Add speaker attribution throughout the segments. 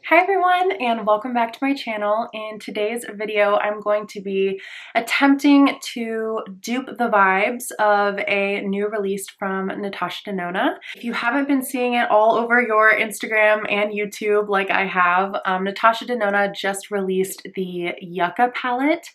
Speaker 1: Hi everyone, and welcome back to my channel. In today's video, I'm going to be attempting to dupe the vibes of a new release from NATASHA DENONA. If you haven't been seeing it all over your Instagram and YouTube like I have, NATASHA DENONA just released the Yucca palette,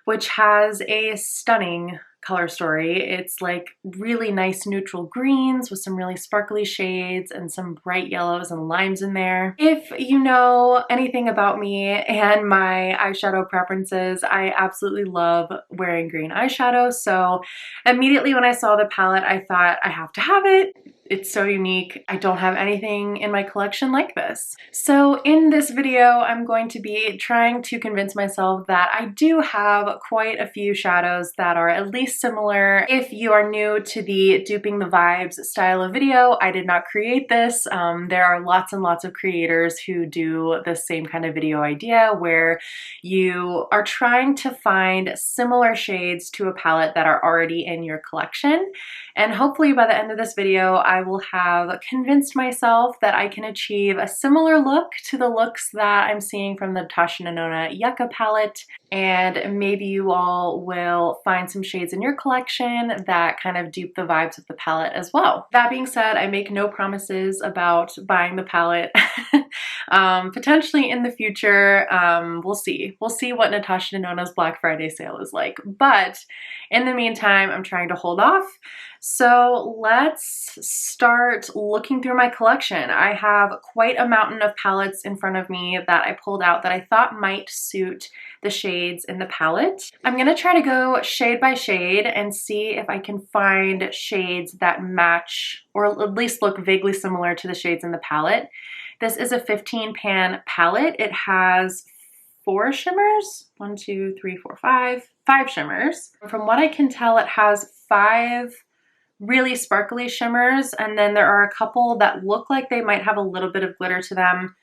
Speaker 1: which has a stunning color story. It's like really nice neutral greens with some really sparkly shades and some bright yellows and limes in there. If you know anything about me and my eyeshadow preferences, I absolutely love wearing green eyeshadow. So immediately when I saw the palette, I thought I have to have it. It's so unique. I don't have anything in my collection like this. So in this video, I'm going to be trying to convince myself that I do have quite a few shadows that are at least similar. If you are new to the duping the vibes style of video, I did not create this. There are lots and lots of creators who do the same kind of video idea where you are trying to find similar shades to a palette that are already in your collection. And hopefully by the end of this video, I will have convinced myself that I can achieve a similar look to the looks that I'm seeing from the NATASHA DENONA Yucca palette. And maybe you all will find some shades in your collection that kind of dupe the vibes of the palette as well. That being said, I make no promises about buying the palette. Potentially in the future, we'll see. We'll see what NATASHA DENONA's Black Friday sale is like. But in the meantime, I'm trying to hold off. So let's start looking through my collection. I have quite a mountain of palettes in front of me that I pulled out that I thought might suit the shades in the palette. I'm going to try to go shade by shade and see if I can find shades that match or at least look vaguely similar to the shades in the palette. This is a 15 pan palette. It has 4 shimmers. 1, 2, 3, 4, 5. 5 shimmers. From what I can tell, it has 5 really sparkly shimmers, and then there are a couple that look like they might have a little bit of glitter to them,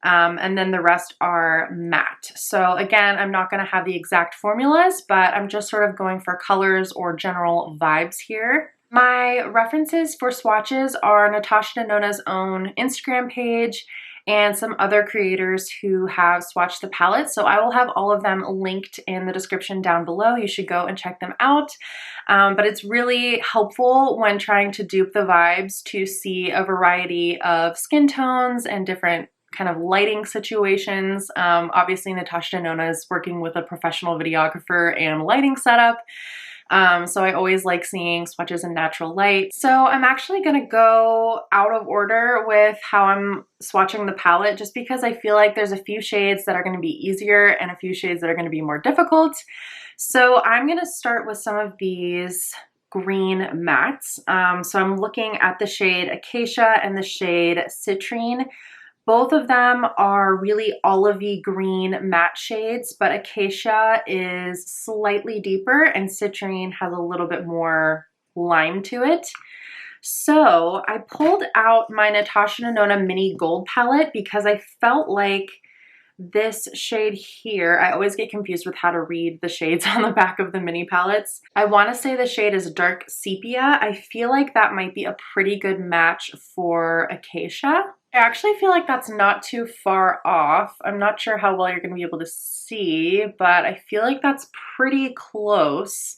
Speaker 1: and then the rest are matte. So again, I'm not going to have the exact formulas, but I'm just sort of going for colors or general vibes here. My references for swatches are NATASHA DENONA's own Instagram page and some other creators who have swatched the palette. So I will have all of them linked in the description down below. You should go and check them out. But it's really helpful when trying to dupe the vibes to see a variety of skin tones and different kind of lighting situations. Obviously NATASHA DENONA is working with a professional videographer and lighting setup. So I always like seeing swatches in natural light. So I'm actually going to go out of order with how I'm swatching the palette just because I feel like there's a few shades that are going to be easier and a few shades that are going to be more difficult. So I'm going to start with some of these green mattes. So I'm looking at the shade Acacia and the shade Citrine. Both of them are really olivey green matte shades, but Acacia is slightly deeper and Citrine has a little bit more lime to it. So I pulled out my NATASHA DENONA Mini Gold palette because I felt like this shade here, I always get confused with how to read the shades on the back of the mini palettes. I want to say the shade is Dark Sepia. I feel like that might be a pretty good match for Acacia. I actually feel like that's not too far off. I'm not sure how well you're going to be able to see, but I feel like that's pretty close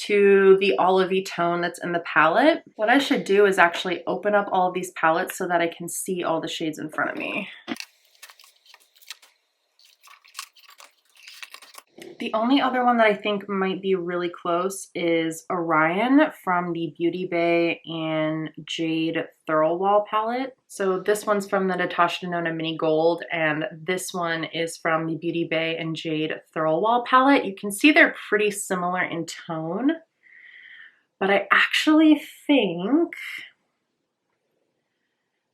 Speaker 1: to the olivey tone that's in the palette. What I should do is actually open up all of these palettes so that I can see all the shades in front of me. The only other one that I think might be really close is Orion from the Beauty Bay and Jade Thirlwall palette. So this one's from the NATASHA DENONA Mini Gold, and this one is from the Beauty Bay and Jade Thirlwall palette. You can see they're pretty similar in tone, but I actually think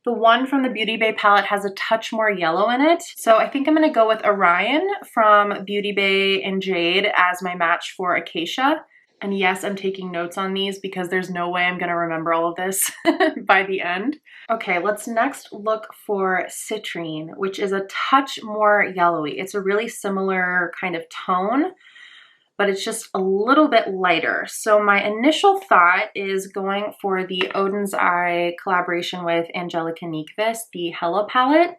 Speaker 1: the one from the Beauty Bay palette has a touch more yellow in it. So I think I'm going to go with Orion from Beauty Bay and Jade as my match for Acacia. And yes, I'm taking notes on these because there's no way I'm going to remember all of this by the end. Okay, let's next look for Citrine, which is a touch more yellowy. It's a really similar kind of tone, but it's just a little bit lighter. So my initial thought is going for the Odin's Eye collaboration with Angelica Nyqvist, the Hella palette.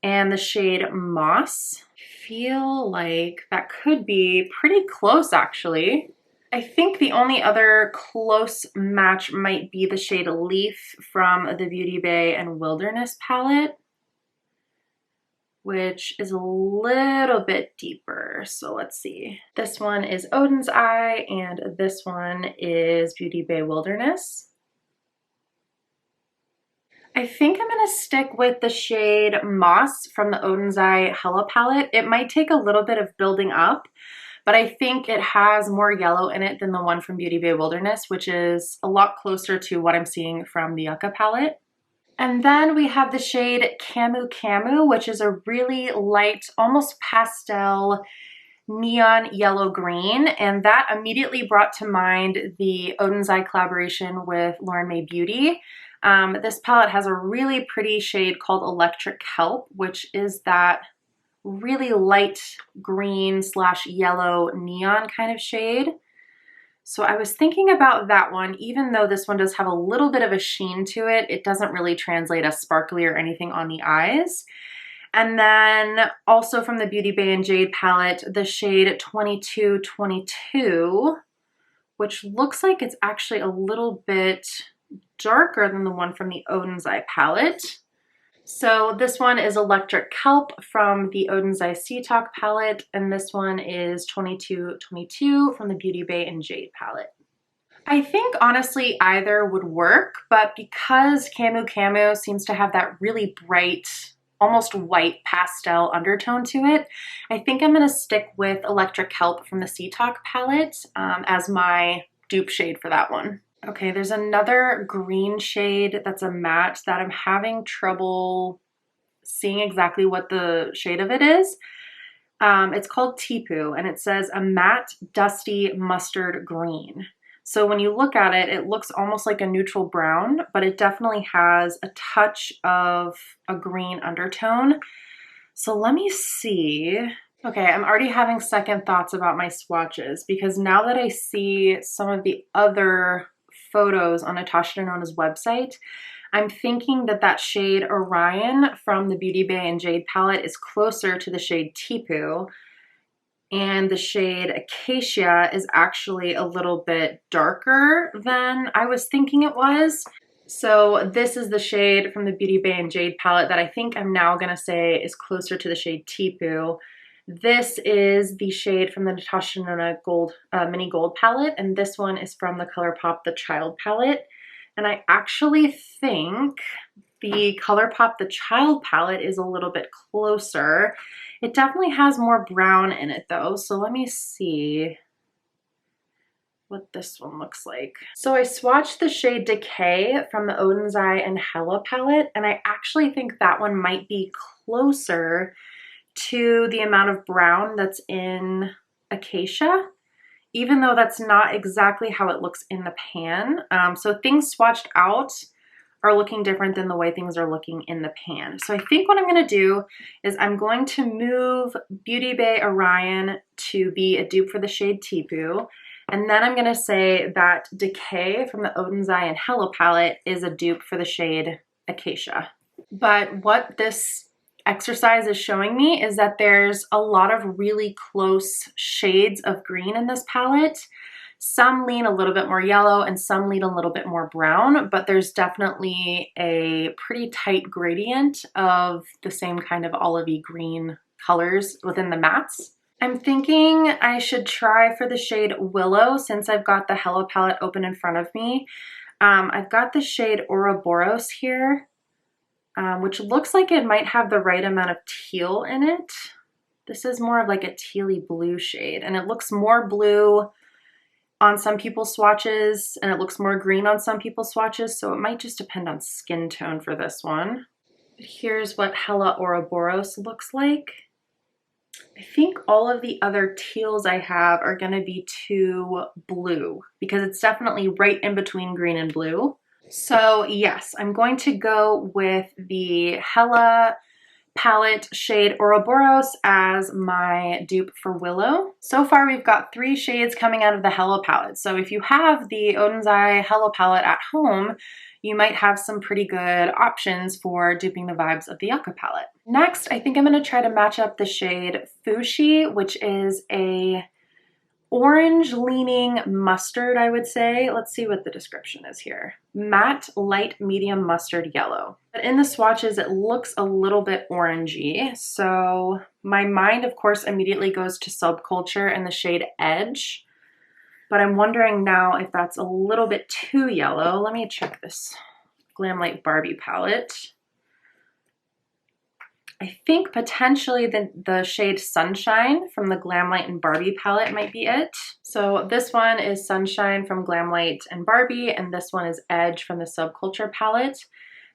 Speaker 1: and the shade Moss. I feel like that could be pretty close actually. I think the only other close match might be the shade Leaf from the Beauty Bay and Wilderness palette, which is a little bit deeper. So let's see. This one is Odin's Eye and this one is Beauty Bay Wilderness. I think I'm gonna stick with the shade Moss from the Odin's Eye Hella palette. It might take a little bit of building up, but I think it has more yellow in it than the one from Beauty Bay Wilderness, which is a lot closer to what I'm seeing from the Yucca palette. And then we have the shade Camo Camo, which is a really light, almost pastel neon yellow green. And that immediately brought to mind the Odin's Eye collaboration with Lauren Mae Beauty. This palette has a really pretty shade called Electric Kelp, which is that really light green / yellow neon kind of shade. So I was thinking about that one. Even though this one does have a little bit of a sheen to it, it doesn't really translate as sparkly or anything on the eyes. And then also from the Beauty Bay and Jade palette, the shade 2222, which looks like it's actually a little bit darker than the one from the Odin's Eye palette. So this one is Electric Kelp from the Odin's Eye Sea Talk palette, and this one is 2222 from the Beauty Bay and Jade palette. I think honestly either would work, but because Camo Camo seems to have that really bright, almost white pastel undertone to it, I think I'm going to stick with Electric Kelp from the Sea Talk palette as my dupe shade for that one. Okay, there's another green shade that's a matte that I'm having trouble seeing exactly what the shade of it is. It's called Tipu, and it says a matte, dusty mustard green. So when you look at it, it looks almost like a neutral brown, but it definitely has a touch of a green undertone. So let me see. Okay, I'm already having second thoughts about my swatches because now that I see some of the other photos on Natasha Denona's website, I'm thinking that that shade Orion from the Beauty Bay and Jade palette is closer to the shade Tipu, and the shade Acacia is actually a little bit darker than I was thinking it was. So this is the shade from the Beauty Bay and Jade palette that I think I'm now gonna say is closer to the shade Tipu. This is the shade from the Natasha Denona Gold Mini Gold palette, and this one is from the ColourPop The Child palette. And I actually think the ColourPop The Child palette is a little bit closer. It definitely has more brown in it though, so let me see what this one looks like. So I swatched the shade Decay from the Odin's Eye and Hella palette, and I actually think that one might be closer to the amount of brown that's in Acacia, even though that's not exactly how it looks in the pan. So things swatched out are looking different than the way things are looking in the pan. So I think what I'm gonna do is I'm going to move Beauty Bay Orion to be a dupe for the shade Tipu, and then I'm gonna say that Decay from the Odin's Eye and Hella palette is a dupe for the shade Acacia. But what this exercise is showing me is that there's a lot of really close shades of green in this palette. Some lean a little bit more yellow and some lean a little bit more brown, but there's definitely a pretty tight gradient of the same kind of olivey green colors within the mattes. I'm thinking I should try for the shade Willow since I've got the Hella palette open in front of me. I've got the shade Ouroboros here, which looks like it might have the right amount of teal in it. This is more of like a tealy blue shade, and it looks more blue on some people's swatches, and it looks more green on some people's swatches, so it might just depend on skin tone for this one. But here's what Hella Ouroboros looks like. I think all of the other teals I have are gonna be too blue because it's definitely right in between green and blue. So yes, I'm going to go with the Hella palette shade Ouroboros as my dupe for Willow. So far we've got 3 shades coming out of the Hello palette. So if you have the Odin's Eye Hello palette at home, you might have some pretty good options for duping the vibes of the Yucca palette. Next, I think I'm going to try to match up the shade Fushi, which is a orange leaning mustard, I would say. Let's see what the description is here. Matte, light, medium mustard yellow. But in the swatches, it looks a little bit orangey. So my mind, of course, immediately goes to Subculture and the shade Edge. But I'm wondering now if that's a little bit too yellow. Let me check this Glamlight Barbie palette. I think potentially the shade Sunshine from the Glamlight and Barbie palette might be it. So this one is Sunshine from Glamlight and Barbie, and this one is Edge from the Subculture palette.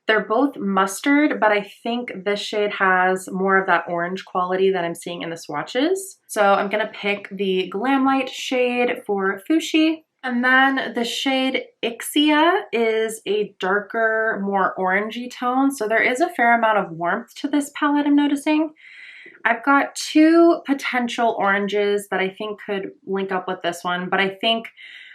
Speaker 1: They're both mustard, but I think this shade has more of that orange quality that I'm seeing in the swatches. So I'm gonna pick the Glamlight shade for Fushi. And then the shade Ixia is a darker, more orangey tone. So there is a fair amount of warmth to this palette, I'm noticing. I've got 2 potential oranges that I think could link up with this one, but I think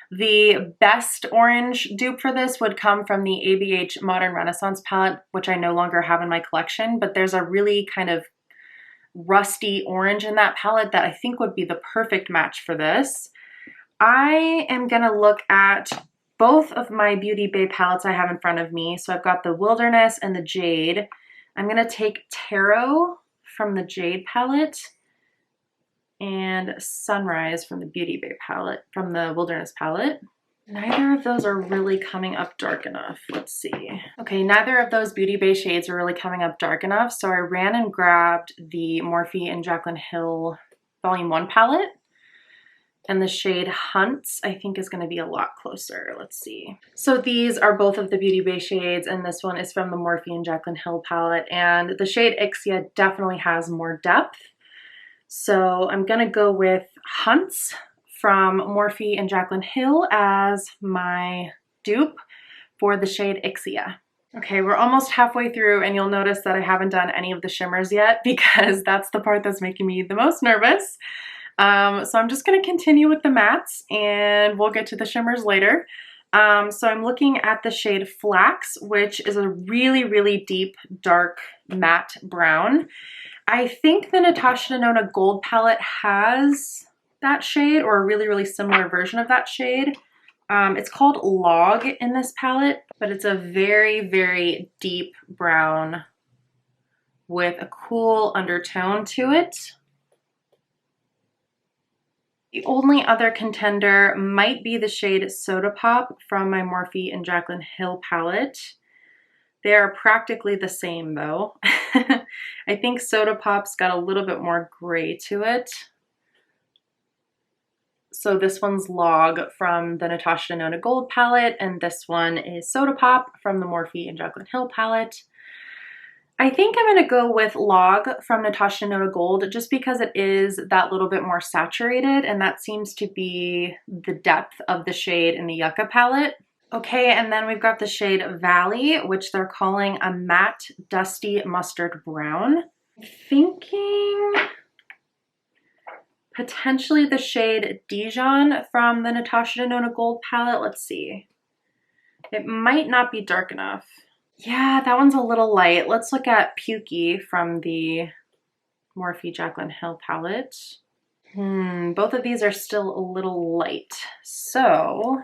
Speaker 1: the best orange dupe for this would come from the ABH Modern Renaissance palette, which I no longer have in my collection, but there's a really kind of rusty orange in that palette that I think would be the perfect match for this. I am gonna look at both of my Beauty Bay palettes I have in front of me. So I've got the Wilderness and the Jade. I'm gonna take Tarot from the Jade palette and Sunrise from the Beauty Bay palette, from the Wilderness palette. Neither of those are really coming up dark enough. Let's see. Okay, neither of those Beauty Bay shades are really coming up dark enough, so I ran and grabbed the Morphe and Jaclyn Hill Volume 1 palette. And the shade Hunts, I think, is going to be a lot closer. Let's see. So these are both of the Beauty Bay shades, and this one is from the Morphe and Jaclyn Hill palette. And the shade Ixia definitely has more depth. So I'm going to go with Hunts from Morphe and Jaclyn Hill as my dupe for the shade Ixia. Okay, we're almost halfway through, and you'll notice that I haven't done any of the shimmers yet because that's the part that's making me the most nervous. So I'm just going to continue with the mattes and we'll get to the shimmers later. So I'm looking at the shade Flax, which is a really, really deep, dark, matte brown. I think the NATASHA Denona Gold palette has that shade or a really, really similar version of that shade. It's called Log in this palette, but it's a very, very deep brown with a cool undertone to it. The only other contender might be the shade Soda Pop from my Morphe and Jaclyn Hill palette. They are practically the same though. I think Soda Pop's got a little bit more gray to it. So this one's Log from the NATASHA Denona Gold palette, and this one is Soda Pop from the Morphe and Jaclyn Hill palette. I think I'm going to go with Log from NATASHA Denona Gold just because it is that little bit more saturated, and that seems to be the depth of the shade in the Yucca palette. Okay, and then we've got the shade Valley, which they're calling a matte dusty mustard brown. I'm thinking potentially the shade Dijon from the NATASHA Denona Gold palette. Let's see. It might not be dark enough. Yeah, that one's a little light. Let's look at Pukey from the Morphe Jaclyn Hill palette. Both of these are still a little light. So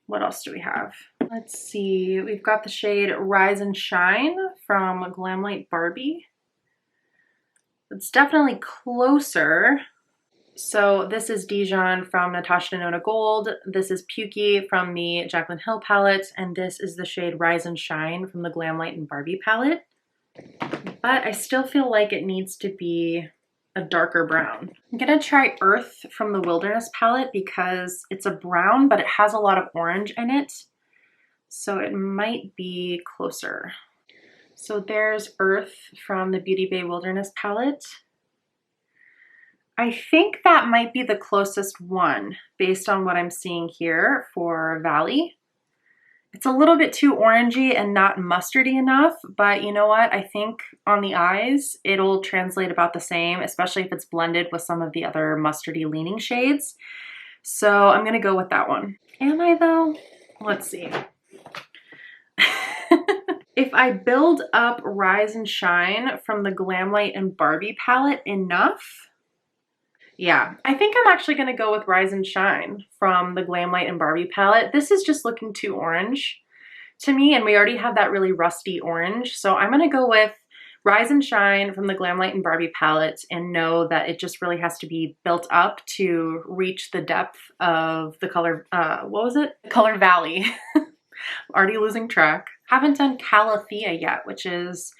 Speaker 1: what else do we have? Let's see. We've got the shade Rise and Shine from Glamlight Barbie. It's definitely closer. So this is Dijon from NATASHA Denona Gold. This is Pukey from the Jaclyn Hill palette. And this is the shade Rise and Shine from the Glamlight and Barbie palette. But I still feel like it needs to be a darker brown. I'm gonna try Earth from the Wilderness palette because it's a brown, but it has a lot of orange in it. So it might be closer. So there's Earth from the Beauty Bay Wilderness palette. I think that might be the closest one based on what I'm seeing here for Valley. It's a little bit too orangey and not mustardy enough, but you know what? I think on the eyes, it'll translate about the same, especially if it's blended with some of the other mustardy leaning shades. So I'm gonna go with that one. Am I though? Let's see. If I build up Rise and Shine from the Glamlight and Barbie palette enough, yeah, I think I'm actually going to go with Rise and Shine from the Glamlight and Barbie palette. This is just looking too orange to me, and we already have that really rusty orange. So I'm going to go with Rise and Shine from the Glamlight and Barbie palette and know that it just really has to be built up to reach the depth of the color, what was it? Color Valley. Already losing track. Haven't done Calathea yet, which is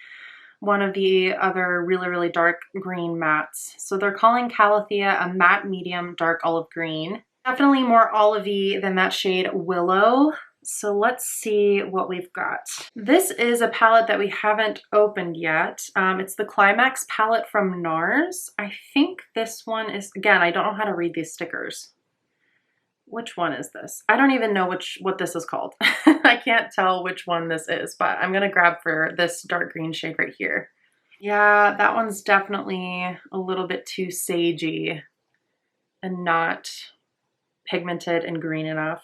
Speaker 1: one of the other really, really dark green mattes. So they're calling Calathea a matte medium dark olive green. Definitely more olivey than that shade Willow. So let's see what we've got. This is a palette that we haven't opened yet. It's the Climax palette from NARS. I think this one is, again, I don't know how to read these stickers. Which one is this? I don't even know what this is called. I can't tell which one this is, but I'm gonna grab for this dark green shade right here. Yeah, that one's definitely a little bit too sagey and not pigmented and green enough.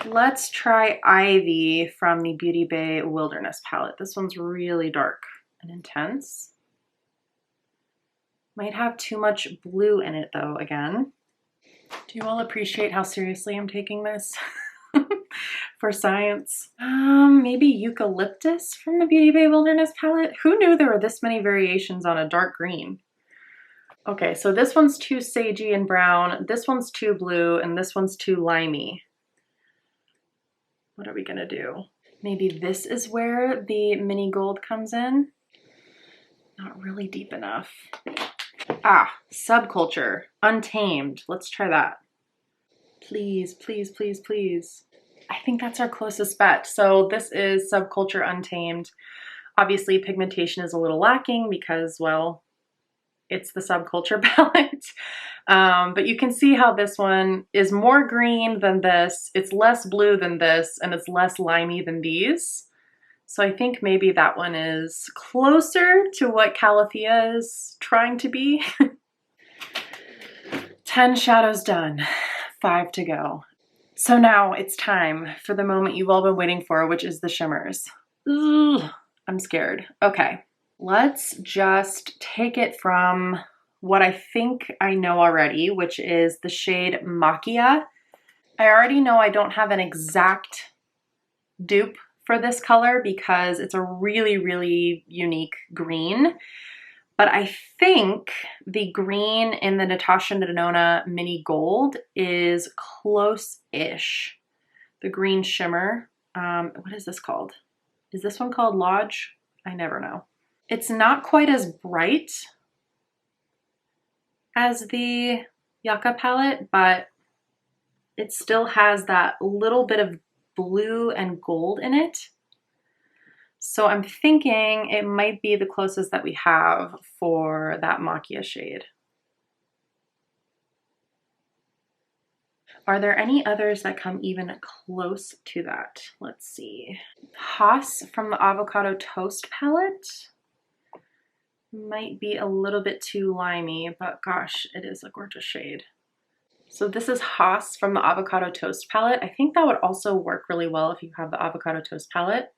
Speaker 1: Let's try Ivy from the Beauty Bay Wilderness palette. This one's really dark and intense. Might have too much blue in it though, again. Do you all appreciate how seriously I'm taking this for science? Maybe Eucalyptus from the Beauty Bay Wilderness palette. Who knew there were this many variations on a dark green? Okay, so this one's too sagey and brown, this one's too blue, and this one's too limey. What are we gonna do? Maybe this is where the mini gold comes in? Not really deep enough. Ah, Subculture, Untamed. Let's try that. Please, please, please, please. I think that's our closest bet. So this is Subculture Untamed. Obviously, pigmentation is a little lacking because, well, it's the Subculture palette. But you can see how this one is more green than this, it's less blue than this, and it's less limey than these. So I think maybe that one is closer to what Calathea is trying to be. 10 shadows done, 5 to go. So now it's time for the moment you've all been waiting for, which is the shimmers. Ugh, I'm scared. Okay, let's just take it from what I think I know already, which is the shade Makia. I already know I don't have an exact dupe for this color because it's a really, really unique green. But I think the green in the NATASHA Denona Mini Gold is close-ish. The green shimmer. What is this called? Is this one called Lodge? I never know. It's not quite as bright as the Yucca palette, but it still has that little bit of blue and gold in it. So I'm thinking it might be the closest that we have for that Makia shade. Are there any others that come even close to that? Let's see. Haas from the Avocado Toast palette might be a little bit too limey, but gosh, it is a gorgeous shade. So this is Haas from the Avocado Toast palette. I think that would also work really well if you have the Avocado Toast palette.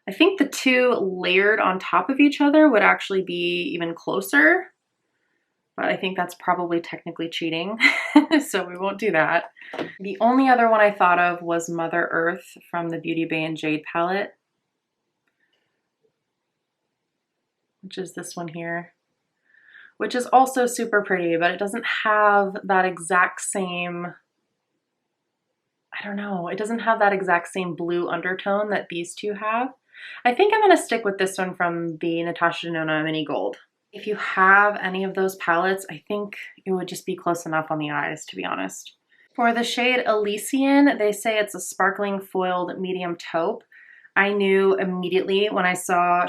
Speaker 1: I think the two layered on top of each other would actually be even closer, but I think that's probably technically cheating, so we won't do that. The only other one I thought of was Mother Earth from the Beauty Bay and Jade palette, which is this one here, which is also super pretty, but it doesn't have that exact same, I don't know, it doesn't have that exact same blue undertone that these two have. I think I'm going to stick with this one from the NATASHA Denona Mini Gold. If you have any of those palettes, I think it would just be close enough on the eyes, to be honest. For the shade Elysian, they say it's a sparkling foiled medium taupe. I knew immediately when I saw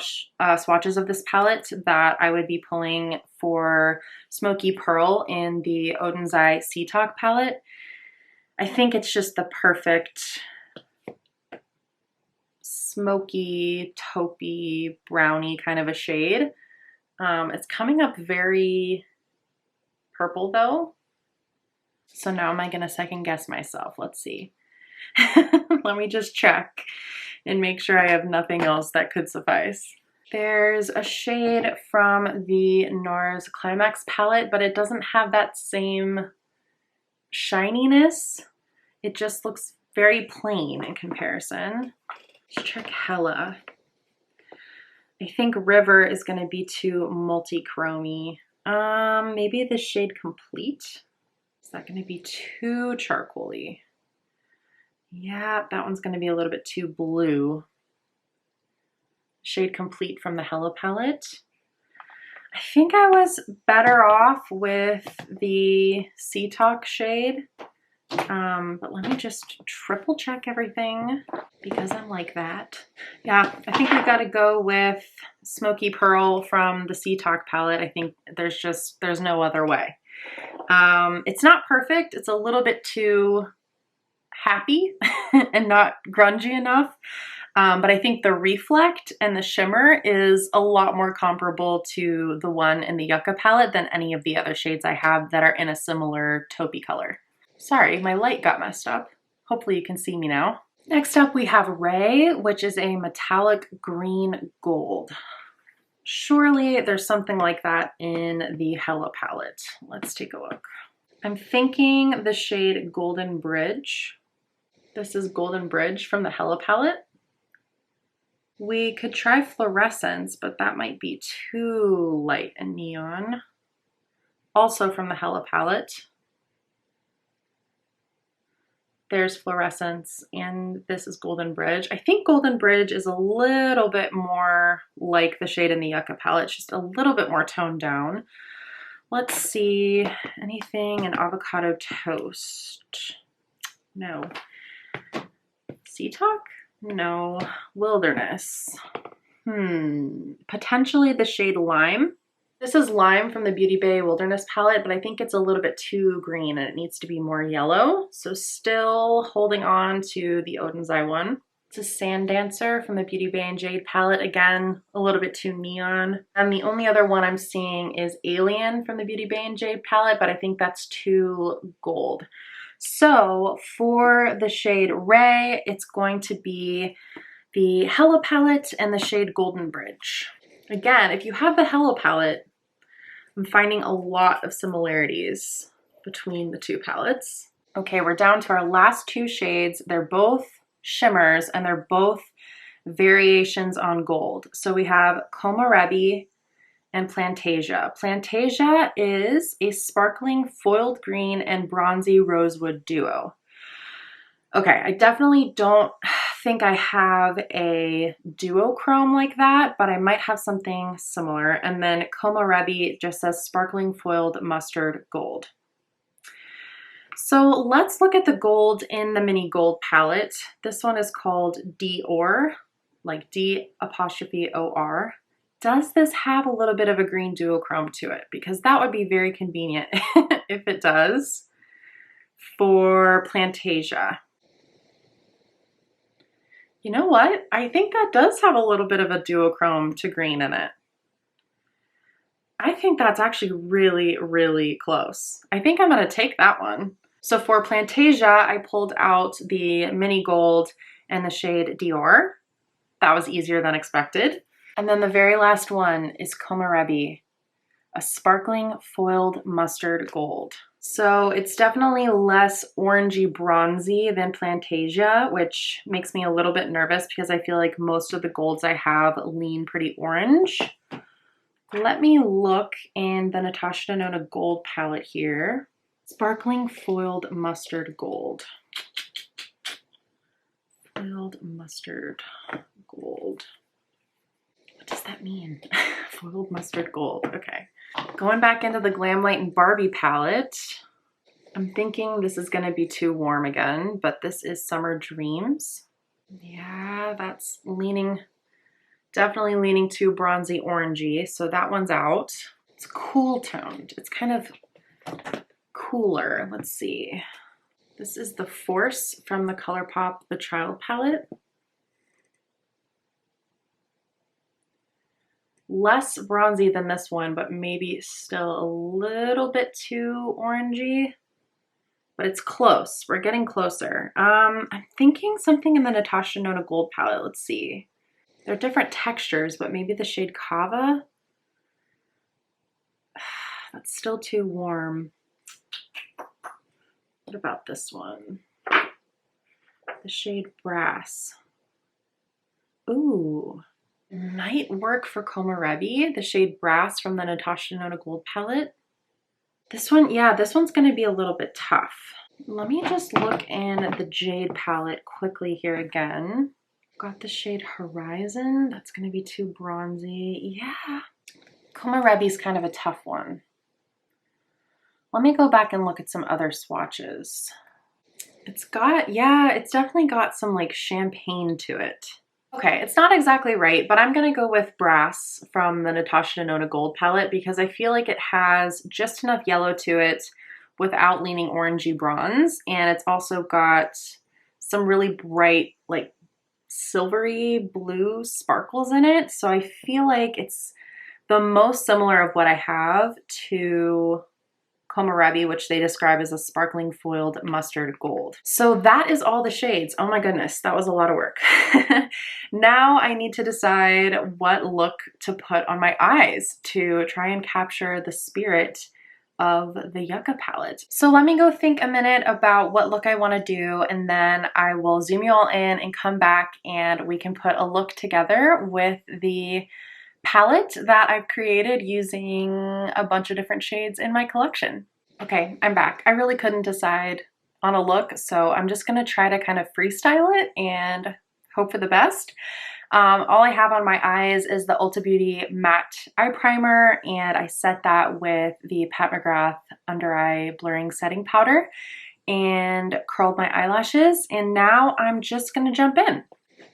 Speaker 1: swatches of this palette that I would be pulling for Smoky Pearl in the Odin's Eye Sea Talk palette. I think it's just the perfect smoky, taupey, browny kind of a shade. It's coming up very purple though. So now am I gonna second guess myself? Let's see. Let me just check and make sure I have nothing else that could suffice. There's a shade from the NARS Climax palette, but it doesn't have that same shininess. It just looks very plain in comparison. Let's check Hella. I think River is going to be too multi-chromy. Maybe the shade Complete. Is that going to be too charcoaly? Yeah, that one's going to be a little bit too blue. Shade Complete from the Hella palette. I think I was better off with the Sea Talk shade. But let me just triple check everything because I'm like that. Yeah, I think we've got to go with Smoky Pearl from the Sea Talk palette. I think there's no other way. It's not perfect. It's a little bit too happy and not grungy enough. But I think the Reflect and the Shimmer is a lot more comparable to the one in the Yucca palette than any of the other shades I have that are in a similar taupey color. Sorry, my light got messed up. Hopefully you can see me now. Next up we have Ray, which is a metallic green gold. Surely there's something like that in the Hella palette. Let's take a look. I'm thinking the shade Golden Bridge. This is Golden Bridge from the Hella palette. We could try Fluorescence, but that might be too light and neon. Also from the Hella palette. There's Fluorescence, and this is Golden Bridge. I think Golden Bridge is a little bit more like the shade in the Yucca palette, just a little bit more toned down. Let's see, anything in Avocado Toast? No. Sea Talk? No. Wilderness. Potentially the shade Lime. This is Lime from the Beauty Bay Wilderness palette, but I think it's a little bit too green and it needs to be more yellow. So still holding on to the Odin's Eye one. It's a Sand Dancer from the Beauty Bay and Jade palette. Again, a little bit too neon. And the only other one I'm seeing is Alien from the Beauty Bay and Jade palette, but I think that's too gold. So for the shade Ray, it's going to be the Hella palette and the shade Golden Bridge. Again, if you have the Hella palette, I'm finding a lot of similarities between the two palettes. Okay, we're down to our last two shades. They're both shimmers and they're both variations on gold. So we have Komarebi and Plantasia. Plantasia is a sparkling foiled green and bronzy rosewood duo. Okay, I definitely don't think I have a duochrome like that, but I might have something similar. And then Komarebi just says sparkling foiled mustard gold. So let's look at the gold in the mini gold palette. This one is called Dior, like D''OR. Does this have a little bit of a green duochrome to it? Because that would be very convenient if it does for Plantasia. You know what? I think that does have a little bit of a duochrome to green in it. I think that's actually really, really close. I think I'm going to take that one. So for Plantasia, I pulled out the mini gold and the shade Dior. That was easier than expected. And then the very last one is Komarebi, a sparkling foiled mustard gold. So it's definitely less orangey bronzy than Plantasia, which makes me a little bit nervous because I feel like most of the golds I have lean pretty orange. Let me look in the Natasha Denona gold palette here. Sparkling foiled mustard gold. Foiled mustard gold. What does that mean? Foiled mustard gold. Okay. Going back into the Glamlight and Barbie palette, I'm thinking this is going to be too warm again, but this is Summer Dreams. Yeah, that's leaning, definitely leaning too bronzy orangey, so that one's out. It's cool toned. It's kind of cooler. Let's see. This is the Force from the ColourPop The Child palette. less bronzy than this one, but maybe still a little bit too orangey. But it's close. We're getting closer. I'm thinking something in the Natasha Denona Gold palette. Let's see. They're different textures, but maybe the shade Kava. That's still too warm. What about this one? The shade Brass. Ooh, might work for Komarebi, the shade Brass from the Natasha Denona Gold palette. This one, yeah, this one's gonna be a little bit tough. Let me just look in the Jade palette quickly here again. Got the shade Horizon. That's gonna be too bronzy. Yeah, Komarebi's kind of a tough one. Let me go back and look at some other swatches. It's got, yeah, it's definitely got some like champagne to it. Okay, it's not exactly right, but I'm gonna go with Brass from the Natasha Denona Gold palette because I feel like it has just enough yellow to it without leaning orangey bronze, and it's also got some really bright, like silvery blue sparkles in it. So I feel like it's the most similar of what I have to Komarebi, which they describe as a sparkling foiled mustard gold. So that is all the shades. Oh my goodness, that was a lot of work. Now I need to decide what look to put on my eyes to try and capture the spirit of the Yucca palette. So let me go think a minute about what look I want to do, and then I will zoom you all in and come back and we can put a look together with the palette that I've created using a bunch of different shades in my collection. Okay, I'm back. I really couldn't decide on a look, so I'm just gonna try to kind of freestyle it and hope for the best. All I have on my eyes is the Ulta Beauty matte eye primer, and I set that with the Pat McGrath under eye blurring setting powder and curled my eyelashes, and now I'm just gonna jump in.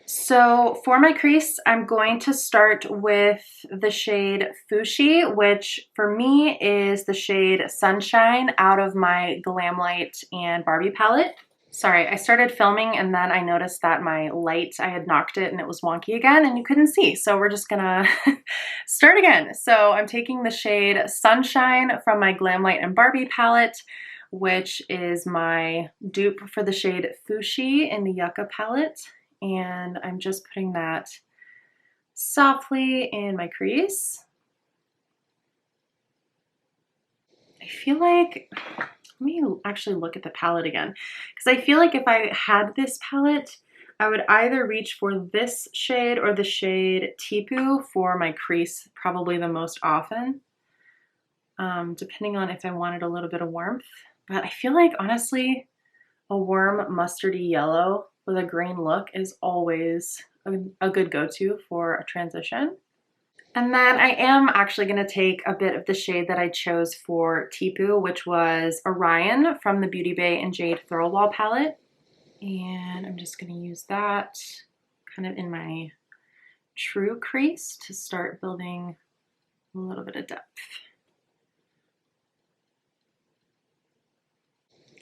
Speaker 1: So for my crease, I'm going to start with the shade Fushi, which for me is the shade Sunshine out of my Glamlight and Barbie palette. Sorry, I started filming and then I noticed that my light, I had knocked it and it was wonky again and you couldn't see. So we're just gonna start again. So I'm taking the shade Sunshine from my Glamlight and Barbie palette, which is my dupe for the shade Fushi in the Yucca palette. And I'm just putting that softly in my crease. I feel like, let me actually look at the palette again, because I feel like if I had this palette, I would either reach for this shade or the shade Tipu for my crease probably the most often, depending on if I wanted a little bit of warmth. But I feel like, honestly, a warm mustardy yellow with a green look is always a good go-to for a transition. And then I am actually going to take a bit of the shade that I chose for Tipu, which was Orion from the Beauty Bay and Jade Thirlwall palette. And I'm just going to use that kind of in my true crease to start building a little bit of depth.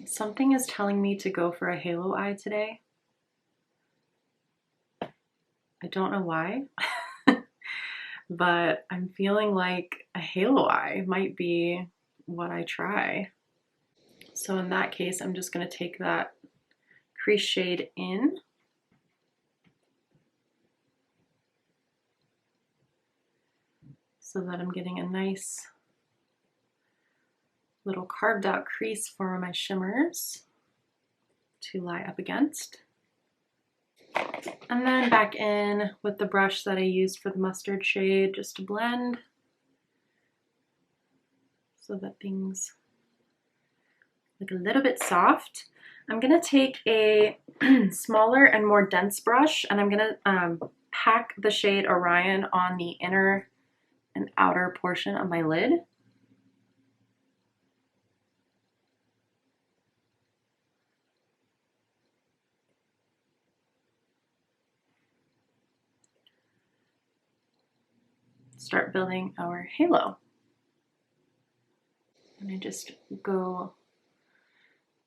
Speaker 1: Something is telling me to go for a halo eye today. I don't know why, but I'm feeling like a halo eye might be what I try. So in that case, I'm just going to take that crease shade in. So that I'm getting a nice little carved out crease for my shimmers to lie up against. And then back in with the brush that I used for the mustard shade just to blend so that things look a little bit soft. I'm going to take a smaller and more dense brush and I'm going to pack the shade Orion on the inner and outer portion of my lid. Start building our halo. And I just go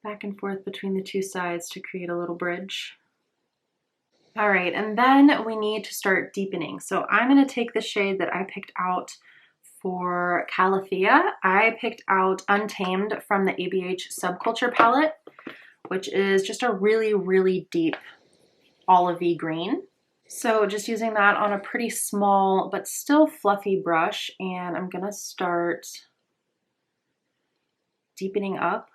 Speaker 1: back and forth between the two sides to create a little bridge. All right, and then we need to start deepening. So I'm gonna take the shade that I picked out for Calathea. I picked out Untamed from the ABH Subculture palette, which is just a really, really deep olivey green. So just using that on a pretty small but still fluffy brush, and I'm gonna start deepening up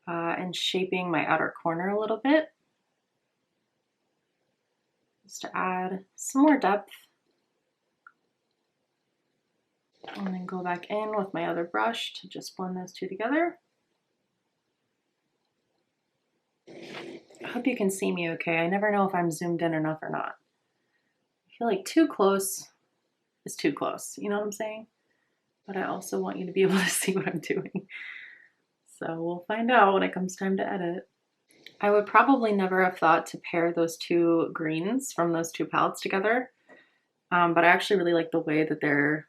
Speaker 1: and shaping my outer corner a little bit, just to add some more depth. And then go back in with my other brush to just blend those two together. I hope you can see me okay. I never know if I'm zoomed in enough or not. I feel like too close is too close, you know what I'm saying? But I also want you to be able to see what I'm doing. So we'll find out when it comes time to edit. I would probably never have thought to pair those two greens from those two palettes together, but I actually really like the way that they're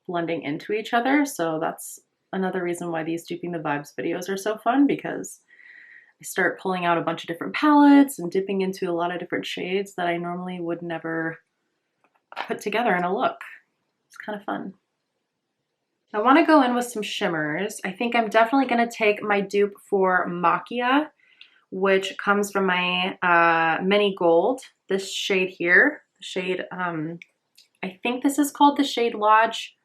Speaker 1: blending into each other. So that's another reason why these Duping the Vibes videos are so fun, because I start pulling out a bunch of different palettes and dipping into a lot of different shades that I normally would never put together in a look. It's kind of fun. I want to go in with some shimmers. I think I'm definitely going to take my dupe for Makia, which comes from my Mini Gold. This shade here, the shade, I think this is called the shade Lodge,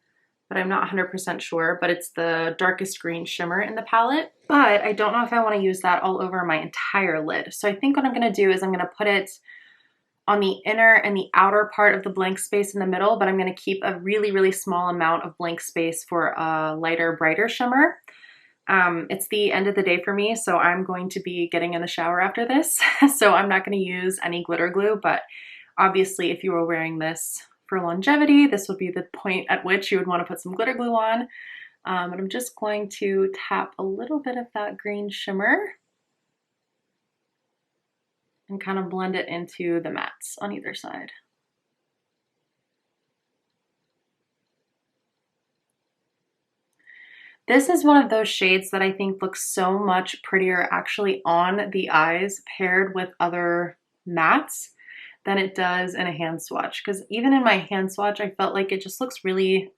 Speaker 1: but I'm not 100% sure, but it's the darkest green shimmer in the palette. But I don't know if I want to use that all over my entire lid. So I think what I'm going to do is I'm going to put it on the inner and the outer part of the blank space in the middle, but I'm going to keep a really, really small amount of blank space for a lighter, brighter shimmer. It's the end of the day for me, so I'm going to be getting in the shower after this. So I'm not going to use any glitter glue, but obviously if you were wearing this for longevity, this would be the point at which you would want to put some glitter glue on. And I'm just going to tap a little bit of that green shimmer and kind of blend it into the mattes on either side. This is one of those shades that I think looks so much prettier actually on the eyes paired with other mattes than it does in a hand swatch. Because even in my hand swatch, I felt like it just looks really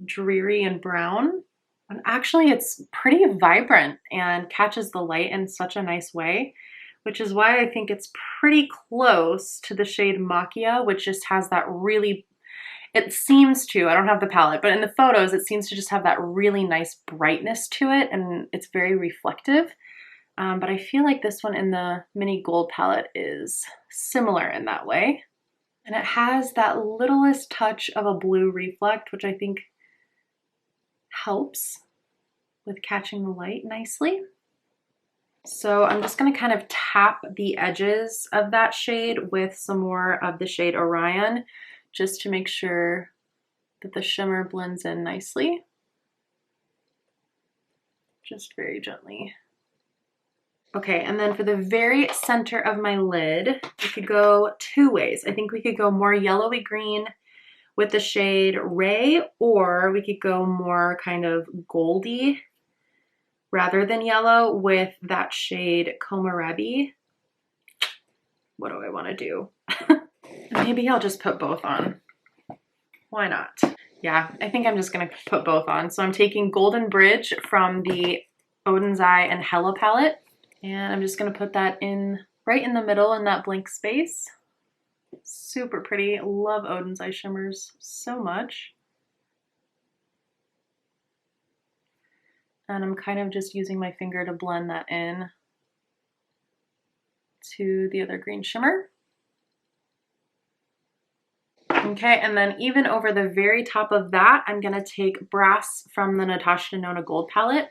Speaker 1: dreary and brown. And actually it's pretty vibrant and catches the light in such a nice way, which is why I think it's pretty close to the shade Makia, which just has that really, it seems to, I don't have the palette, but in the photos, it seems to just have that really nice brightness to it, and it's very reflective. But I feel like this one in the Mini Gold palette is similar in that way. And it has that littlest touch of a blue reflect, which I think helps with catching the light nicely. So I'm just going to kind of tap the edges of that shade with some more of the shade Orion, just to make sure that the shimmer blends in nicely. Just very gently. Okay, and then for the very center of my lid, we could go two ways. I think we could go more yellowy green with the shade Ray, or we could go more kind of goldy rather than yellow with that shade Komarebi. What do I want to do? Maybe I'll just put both on. Why not? Yeah, I think I'm just going to put both on. So I'm taking Golden Bridge from the Odin's Eye and Hella palette, and I'm just going to put that in right in the middle in that blank space. Super pretty. Love Odin's Eye shimmers so much. And I'm kind of just using my finger to blend that in to the other green shimmer. Okay, and then even over the very top of that, I'm gonna take Brass from the NATASHA DENONA Gold palette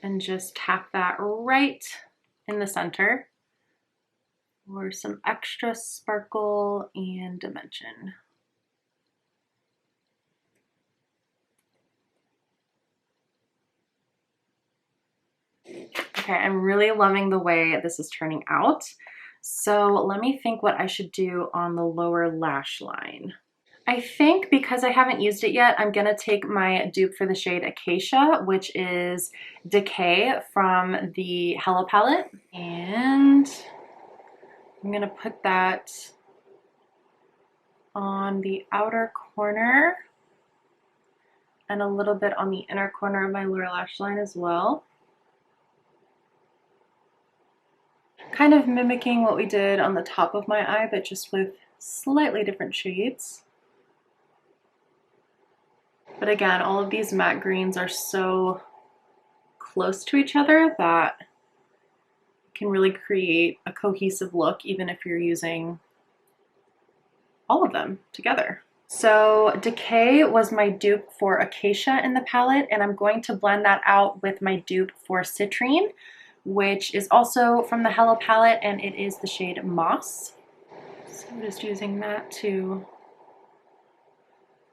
Speaker 1: and just tap that right in the center for some extra sparkle and dimension. Okay, I'm really loving the way this is turning out. So let me think what I should do on the lower lash line. I think because I haven't used it yet, I'm gonna take my dupe for the shade Acacia, which is Decay from the Hella palette. And I'm going to put that on the outer corner and a little bit on the inner corner of my lower lash line as well. Kind of mimicking what we did on the top of my eye, but just with slightly different shades. But again, all of these matte greens are so close to each other that you can really create a cohesive look even if you're using all of them together. So Decay was my dupe for Acacia in the palette, and I'm going to blend that out with my dupe for Citrine, which is also from the Hello palette, and it is the shade Moss. So I'm just using that to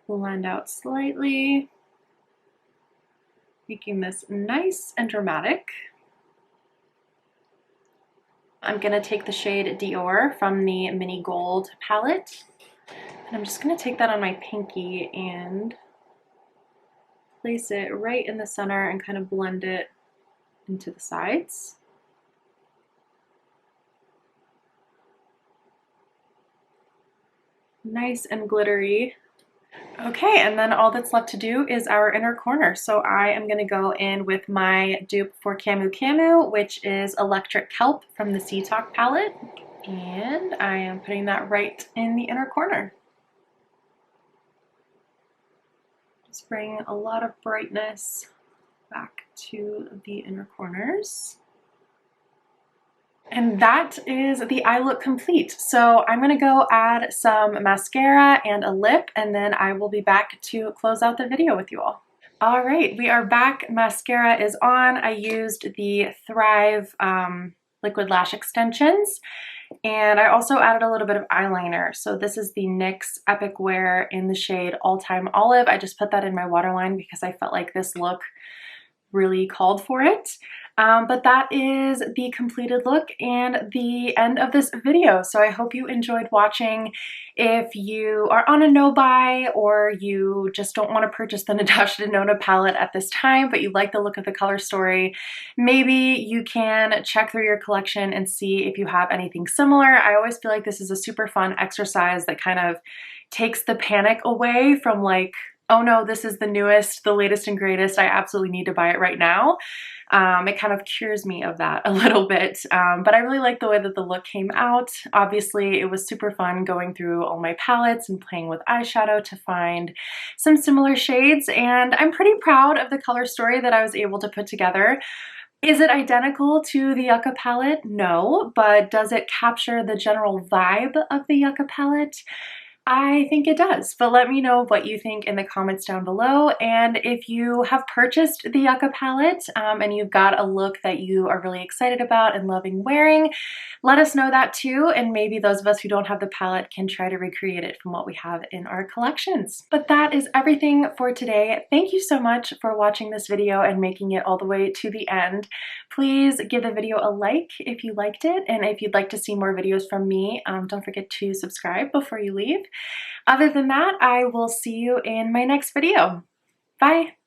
Speaker 1: blend out slightly, making this nice and dramatic. I'm going to take the shade Dior from the Mini Gold palette, and I'm just going to take that on my pinky and place it right in the center and kind of blend it into the sides. Nice and glittery. Okay, and then all that's left to do is our inner corner. So I am going to go in with my dupe for Camu, which is Electric Kelp from the Sea Talk palette. And I am putting that right in the inner corner. Just bring a lot of brightness back to the inner corners. And that is the eye look complete. So I'm going to go add some mascara and a lip, and then I will be back to close out the video with you all. All right, we are back. Mascara is on. I used the Thrive liquid lash extensions, and I also added a little bit of eyeliner. So this is the NYX Epic Wear in the shade All Time Olive. I just put that in my waterline because I felt like this look really called for it. But that is the completed look and the end of this video. So I hope you enjoyed watching. If you are on a no buy or you just don't want to purchase the Natasha Denona palette at this time, but you like the look of the color story, maybe you can check through your collection and see if you have anything similar. I always feel like this is a super fun exercise that kind of takes the panic away from like, oh no, this is the newest, the latest and greatest, I absolutely need to buy it right now. It kind of cures me of that a little bit, but I really like the way that the look came out. Obviously, it was super fun going through all my palettes and playing with eyeshadow to find some similar shades, and I'm pretty proud of the color story that I was able to put together. Is it identical to the Yucca palette? No, but does it capture the general vibe of the Yucca palette? I think it does, but let me know what you think in the comments down below. And if you have purchased the Yucca palette and you've got a look that you are really excited about and loving wearing, let us know that too. And maybe those of us who don't have the palette can try to recreate it from what we have in our collections. But that is everything for today. Thank you so much for watching this video and making it all the way to the end. Please give the video a like if you liked it. And if you'd like to see more videos from me, don't forget to subscribe before you leave. Other than that, I will see you in my next video. Bye!